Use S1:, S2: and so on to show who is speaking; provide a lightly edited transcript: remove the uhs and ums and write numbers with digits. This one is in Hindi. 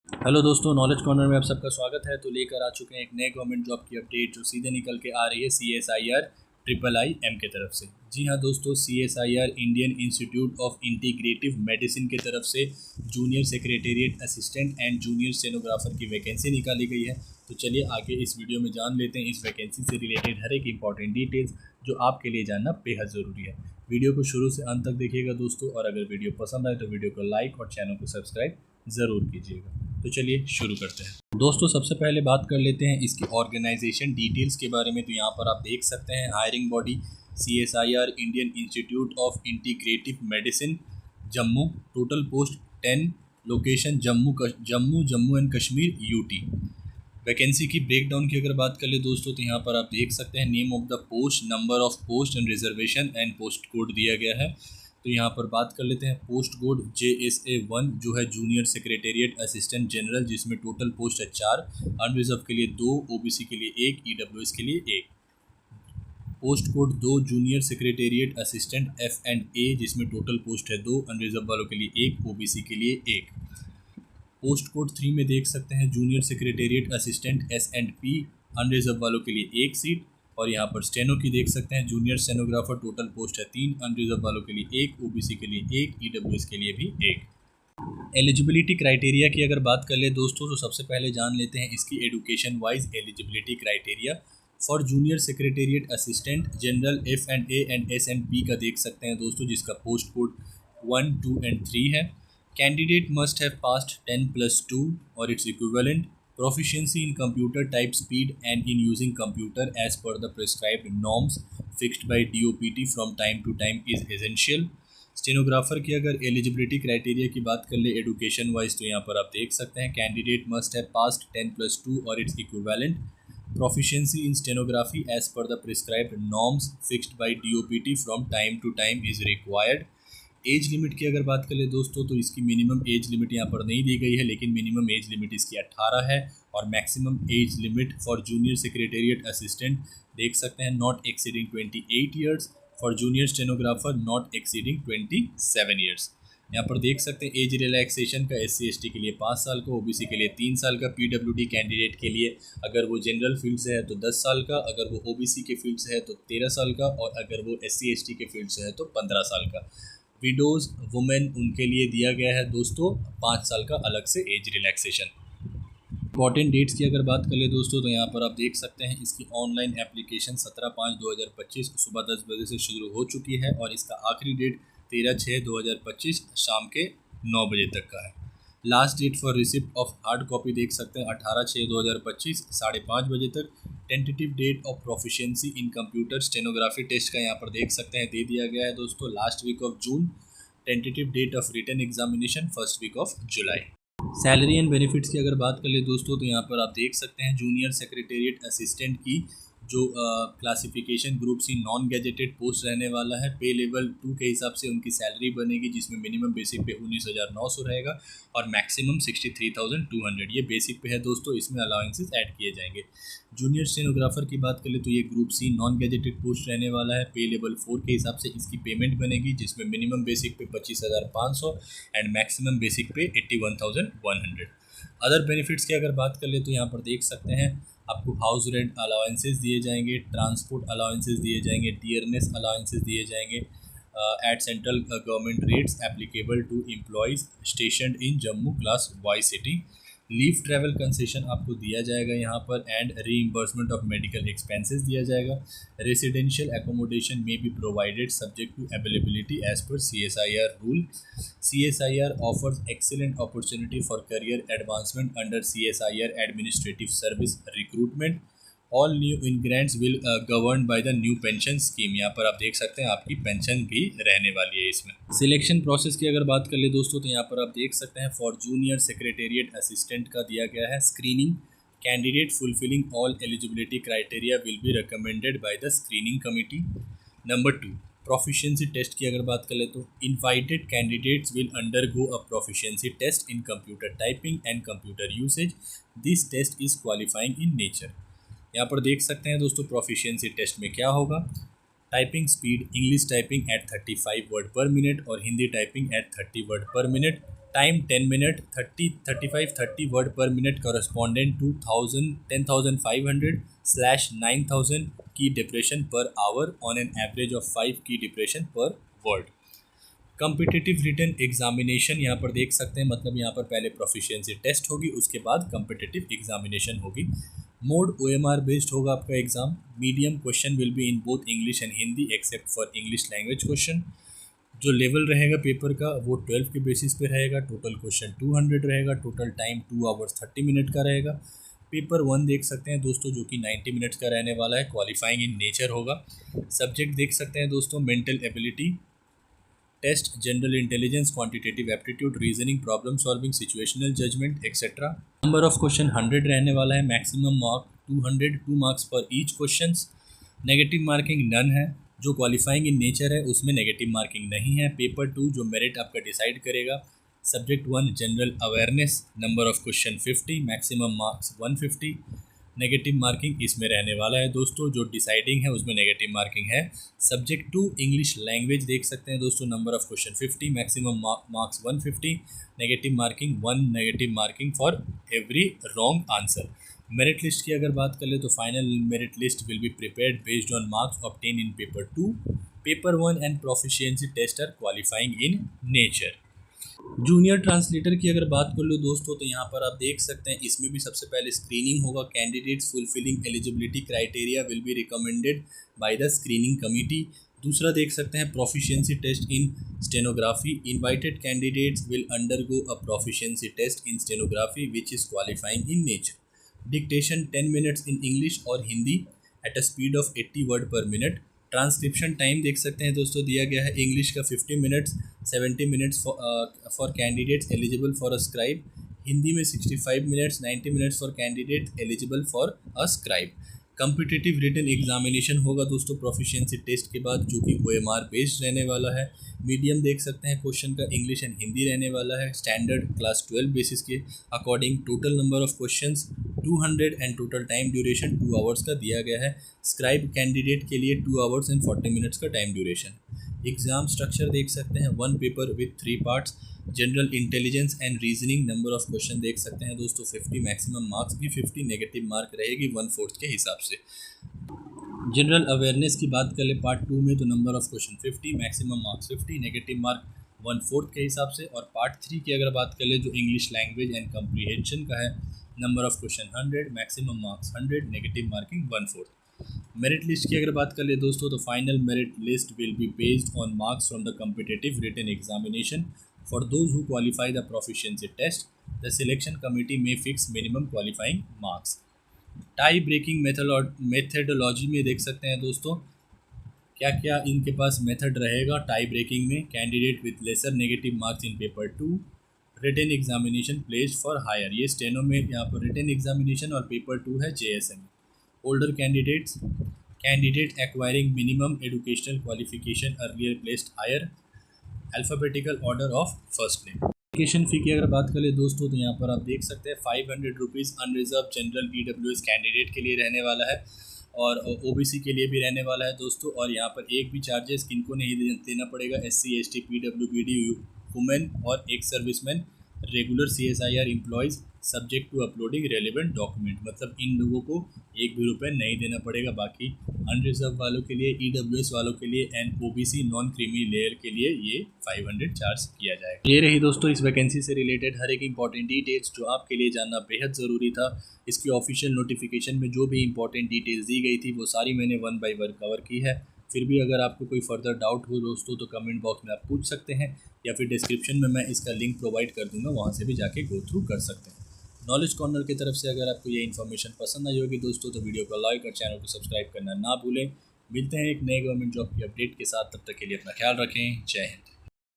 S1: हेलो दोस्तों, नॉलेज कॉर्नर में आप सबका स्वागत है। तो लेकर आ चुके हैं एक नए गवर्नमेंट जॉब की अपडेट जो सीधे निकल के आ रही है CSIR IIIM के तरफ से। जी हाँ दोस्तों, CSIR Indian institute of integrative medicine के तरफ से junior secretariat assistant and junior stenographer की वैकेंसी निकाली गई है। तो चलिए आगे इस वीडियो में जान लेते हैं इस वैकेंसी से रिलेटेड हर एक इंपॉर्टेंट डिटेल्स जो आपके लिए जानना बेहद ज़रूरी है। वीडियो को शुरू से अंत तक देखिएगा दोस्तों, और अगर वीडियो पसंद आए तो वीडियो को लाइक और चैनल को सब्सक्राइब ज़रूर कीजिएगा। तो चलिए शुरू करते हैं दोस्तों। सबसे पहले बात कर लेते हैं इसकी ऑर्गेनाइजेशन डिटेल्स के बारे में। तो यहाँ पर आप देख सकते हैं hiring body CSIR Indian institute of integrative medicine Jammu, total post 10, location Jammu and Kashmir UT। Vacancy की ब्रेकडाउन की अगर बात कर ले दोस्तों, तो यहाँ पर आप देख सकते हैं name of the post, number of post and reservation and post code दिया गया है। तो यहाँ पर बात कर लेते हैं पोस्ट कोड JSA1 जो है जूनियर सेक्रेटेरिएट असिस्टेंट जनरल, जिसमें टोटल पोस्ट है 4, अनरिजर्व के लिए 2, OBC के लिए 1, EWS के लिए 1। Post code 2 junior secretariat assistant F&A, जिसमें टोटल पोस्ट है 2, अनरिजर्व वालों के लिए 1, OBC के लिए 1। पोस्ट कोड 3 में देख सकते हैं junior secretariat assistant S&P, unreserved वालों के लिए 1 सीट। और यहाँ पर स्टेनो की देख सकते हैं जूनियर स्टेनोग्राफर, टोटल पोस्ट है 3, अनरिजर्व वालों के लिए 1, OBC के लिए 1, EWS के लिए भी 1। एलिजिबिलिटी क्राइटेरिया की अगर बात कर ले दोस्तों, तो सबसे पहले जान लेते हैं इसकी education wise eligibility criteria. For junior secretariat assistant general F&A and S&P का देख सकते हैं दोस्तों, जिसका पोस्ट कोड 1, 2 एंड 3 है। Candidate must have passed 10+2 or its equivalent, proficiency in computer type speed and in using computer as per the prescribed norms fixed by DOPT from time to time is essential। Stenographer की अगर एलिजिबिलिटी क्राइटेरिया की बात कर ले एडुकेशन वाइज, तो यहाँ पर आप देख सकते हैं कैंडिडेट मस्ट हैव पास्ड 10+2 और its equivalent, proficiency in stenography as per the prescribed norms fixed by DOPT from time to time is required. Age limit की अगर बात कर ले दोस्तों, तो इसकी मिनिमम एज लिमिट यहाँ पर नहीं दी गई है, लेकिन मिनिमम एज लिमिट इसकी 18 है। और maximum age limit for junior secretariat assistant देख सकते हैं not exceeding 28 years, for junior stenographer not exceeding 27 years. यहाँ पर देख सकते हैं एज रिलैक्सेशन का SC/ST के लिए 5 साल का, OBC के लिए 3 साल का, PWD कैंडिडेट के लिए अगर वो जनरल फील्ड से है तो 10 साल का, अगर वो OBC के फील्ड से है तो 13 साल का, और अगर वो SC/ST के फील्ड से है तो 15 साल का। विडोज़ वुमेन उनके लिए दिया गया है दोस्तों 5 साल का अलग से एज रिलैक्सेशन। इंपॉर्टेंट डेट्स की अगर बात कर ले दोस्तों, तो यहाँ पर आप देख सकते हैं इसकी ऑनलाइन एप्लीकेशन 17/5/2025 सुबह 10 बजे से शुरू हो चुकी है, और इसका आखिरी डेट 13/6/2025 शाम के 9 बजे तक का है। Last date for receipt of hard copy देख सकते हैं 18/6/2025 5:30 बजे तक। Tentative date of proficiency in computer stenography test का यहाँ पर देख सकते हैं दे दिया गया है दोस्तों last week of June. Tentative date of written examination first week of July. Salary and benefits की अगर बात कर ले दोस्तों, तो यहाँ पर आप देख सकते हैं जूनियर सेक्रेटेरिएट असिस्टेंट की जो classification group C non gazetted post रहने वाला है, पे लेवल 2 के हिसाब से उनकी सैलरी बनेगी, जिसमें मिनिमम बेसिक पे 19,900 रहेगा और मैक्सिमम 63,200 ये बेसिक पे है दोस्तों। इसमें अलाउंसेस ऐड किए जाएंगे। जूनियर स्टेनोग्राफर की बात कर ले तो ये group C non gazetted post रहने वाला है, पे लेवल 4 के हिसाब से इसकी पेमेंट बनेगी, जिसमें मिनिमम बेसिक पे 25,500 एंड मैक्सिमम बेसिक पे 81,100। अदर बेनिफिट्स की अगर बात कर ले तो यहाँ पर देख सकते हैं आपको हाउस रेंट अलाउंसेस दिए जाएंगे, ट्रांसपोर्ट अलाउंसेस दिए जाएंगे, टियरनेस अलाउंसेस दिए जाएंगे at central government rates applicable to employees stationed in Jammu class Y city. Leave travel concession आपको दिया जाएगा यहाँ पर, and reimbursement of medical expenses दिया जाएगा। रेसिडेंशियल एकोमोडेशन में be provided subject to availability as per CSIR रूल। CSIR offers excellent opportunity for career advancement under CSIR administrative service recruitment। All new entrants will govern by the new pension scheme. यहाँ पर आप देख सकते हैं आपकी पेंशन भी रहने वाली है इसमें। सिलेक्शन प्रोसेस की अगर बात कर ले दोस्तों, तो यहाँ पर आप देख सकते हैं फॉर जूनियर सेक्रेटेरिएट असिस्टेंट का दिया गया है screening. Candidate fulfilling all eligibility criteria will be recommended by the screening committee. Number 2, proficiency test की अगर बात कर ले तो invited candidates will undergo a proficiency test in computer typing and computer usage. This test is qualifying in nature. यहाँ पर देख सकते हैं दोस्तों प्रोफिशिएंसी टेस्ट में क्या होगा। Typing speed, English typing at 35 word per minute और Hindi typing at 30 word per minute. Time 10 minute, 30 word per minute corresponding to 10,500/9,000 की depression per hour on an average of 5 की डिप्रेशन पर वर्ड। कम्पिटिटिव रिटन एग्जामिनेशन यहाँ पर देख सकते हैं, मतलब यहाँ पर पहले प्रोफिशिएंसी टेस्ट होगी, उसके बाद कम्पिटिटिव एग्जामिनेशन होगी। मोड OMR बेस्ड होगा आपका exam. Medium question will be in both English and Hindi except for English language question. जो लेवल रहेगा पेपर का वो 12 के बेसिस पे रहेगा। टोटल क्वेश्चन 200 रहेगा। टोटल टाइम 2 आवर्स 30 मिनट का रहेगा। पेपर 1 देख सकते हैं दोस्तों, जो कि 90 मिनट्स का रहने वाला है। क्वालिफाइंग इन नेचर होगा। सब्जेक्ट देख सकते हैं दोस्तों, mental ability test, general intelligence, quantitative aptitude, reasoning, problem solving, situational judgement etcetera. Number of question 100 रहने वाला है। मैक्सिमम मार्क 200, 2 मार्क्स पर each question. Negative marking none है। जो क्वालिफाइंग इन नेचर है उसमें नेगेटिव मार्किंग नहीं है। पेपर 2 जो मेरिट आपका डिसाइड करेगा। Subject 1 general awareness, number of question 50, maximum marks 150। Negative marking इसमें रहने वाला है दोस्तों, जो डिसाइडिंग है उसमें नेगेटिव मार्किंग है। सब्जेक्ट 2 इंग्लिश लैंग्वेज देख सकते हैं दोस्तों, number of question 50, maximum marks 150, negative marking 1 negative marking for every wrong answer. Merit list की अगर बात कर ले तो final merit list will be prepared based on marks obtain in paper 2, paper 1 and proficiency test are qualifying in nature. Junior translator की अगर बात कर लो दोस्तों, तो यहाँ पर आप देख सकते हैं इसमें भी सबसे पहले स्क्रीनिंग होगा। Candidates fulfilling eligibility criteria will be recommended by the screening committee. दूसरा देख सकते हैं proficiency test in stenography. Invited candidates will undergo a proficiency test in stenography which is qualifying in nature. Dictation 10 minutes in English और हिंदी at a speed of 80 word per minute. Transcription time देख सकते हैं दोस्तों, दिया गया है इंग्लिश का 50 minutes, 70 minutes for candidates eligible for a scribe. Hindi में 65 minutes, 90 minutes for candidate eligible for a scribe. Competitive written examination होगा दोस्तों प्रोफिशिएंसी टेस्ट के बाद, जो कि OMR बेस्ड रहने वाला है। मीडियम देख सकते हैं क्वेश्चन का इंग्लिश एंड हिंदी रहने वाला है। स्टैंडर्ड क्लास 12 बेसिस के according. Total number of questions 200 and total time duration 2 hours का दिया गया है। स्क्राइब कैंडिडेट के लिए 2 आवर्स एंड 40 मिनट्स का टाइम ड्यूरेशन। एग्जाम स्ट्रक्चर देख सकते हैं, 1 paper with 3 parts. General intelligence and reasoning, number of question देख सकते हैं दोस्तों 50, मैक्सिमम मार्क्स भी 50, नेगेटिव मार्क रहेगी 1/4 के हिसाब से। जनरल अवेयरनेस की बात कर ले पार्ट 2 में, तो number of question 50, maximum marks 50, negative mark 1/4 के हिसाब से। और पार्ट 3 की अगर बात कर ले जो इंग्लिश लैंग्वेज एंड कम्प्रीहेंशन का है, number of question 100, maximum marks 100, negative marking 1/4। Merit list की अगर बात कर ले दोस्तों, तो final merit list will be based on marks from the competitive written examination for those who qualify the proficiency test. The selection committee में fix minimum qualifying marks. Tie breaking methodology में देख सकते हैं दोस्तों क्या क्या इनके पास मेथड रहेगा टाई ब्रेकिंग में। Candidate with laser negative marks in paper 2, written examination placed for higher. ये स्टेनो में यहाँ पर रिटन एग्जामिनेशन और पेपर 2 है JSM। Older candidate acquiring minimum educational qualification earlier placed higher. Alphabetical order of first name. Application fee की अगर बात करें दोस्तों, तो यहाँ पर आप देख सकते हैं 500 rupees unreserved general EWS candidate के लिए रहने वाला है और OBC के लिए भी रहने वाला है दोस्तों। और यहाँ पर एक भी चार्जेस किनको नहीं देना पड़ेगा, SC ST PWBD वुमेन और ex serviceman, regular CSIR employees subject to uploading relevant document. मतलब इन लोगों को एक भी रुपये नहीं देना पड़ेगा। बाकी अनरिजर्व वालों के लिए, EWS वालों के लिए and OBC non creamy layer के लिए ये 500 चार्ज किया जाएगा। ये रही दोस्तों इस वैकेंसी से रिलेटेड हर एक इंपॉर्टेंट डिटेल्स जो आपके लिए जानना बेहद ज़रूरी था। इसकी ऑफिशियल नोटिफिकेशन में जो भी इंपॉर्टेंट डिटेल्स दी गई थी वो सारी मैंने 1 बाय 1 कवर की है। फिर भी अगर आपको कोई फर्दर डाउट हो दोस्तों तो कमेंट बॉक्स में आप पूछ सकते हैं, या फिर डिस्क्रिप्शन में मैं इसका लिंक प्रोवाइड कर दूंगा, वहाँ से भी जाके गो थ्रू कर सकते हैं। नॉलेज कॉर्नर की तरफ से अगर आपको ये इन्फॉर्मेशन पसंद आई होगी दोस्तों तो वीडियो को लाइक और चैनल को सब्सक्राइब करना ना भूलें। मिलते हैं एक नए गवर्नमेंट जॉब की अपडेट के साथ, तब तक के लिए अपना ख्याल रखें। जय हिंद।